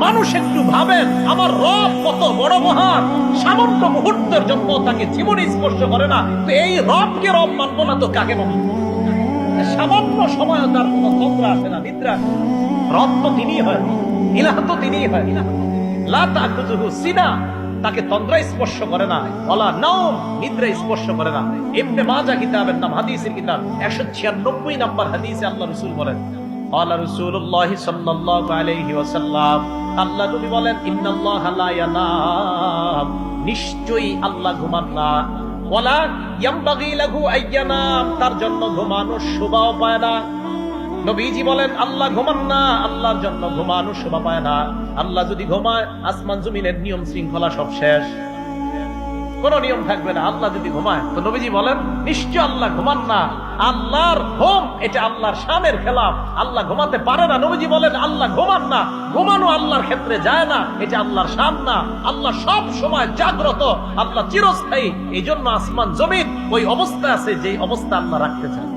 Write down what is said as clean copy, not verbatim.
মানুষ একটু ভাবেন আমার রব কত বড় মহান, সামান্য মুহূর্তের জন্য তাকে জীবনে স্পর্শ করে না, তো এই রবকে রব মানবো না তো কাকে মানবো? সামান্য সময় তার কোন তন্দ্রা আসে না, নিদ্রা আসে না। রব তো তিনি হয়, ইলাহ তো তিনি হয়। লা তাখুযুহু সিনা, তাকে তন্দ্রা স্পর্শ করে না, ওয়ালা নাওম, নিদ্রা স্পর্শ করে না। ইবনে মাজাহ কিতাবের নাম, হাদিসের কিতাব, 196 নম্বর হাদিসে আল্লাহ রাসূল বলেন, ক্বালা রাসূলুল্লাহ সাল্লাল্লাহু আলাইহি ওয়াসাল্লাম, আল্লাহ নবী বলেন, ইন্নাল্লাহা লা ইয়ানাম, নিশ্চয়ই আল্লাহ ঘুমান না, ওয়ালা ইয়ামবাগি লাহু আইয়ানাম, তার জন্য ঘুমানোর শোভাও পায় না। নবীজি বলেন আল্লাহ ঘুমান না, আল্লাহর জন্য ঘুমানোর শোভা পায় না। আল্লাহ যদি ঘুমায়, আসমান জমিনের নিয়ম শৃঙ্খলা সব শেষ, কোন নিয়ম থাকবে না। আল্লাহ যদি ঘুমায়, তো নবীজি বলেন নিশ্চয় আল্লাহ ঘুমান না। আল্লাহর ঘুম এটা আল্লাহর শানের খেলাফ, আল্লাহ ঘুমাতে পারে না। নবীজি বলেন আল্লাহ ঘুমান না, ঘুমানো আল্লাহর ক্ষেত্রে যায় না, এটা আল্লাহর শান না। আল্লাহ সব সময় জাগ্রত, আল্লাহ চিরস্থায়ী। এই জন্য আসমান জমিন ওই অবস্থা আছে যে অবস্থা আল্লাহ রাখতে চান।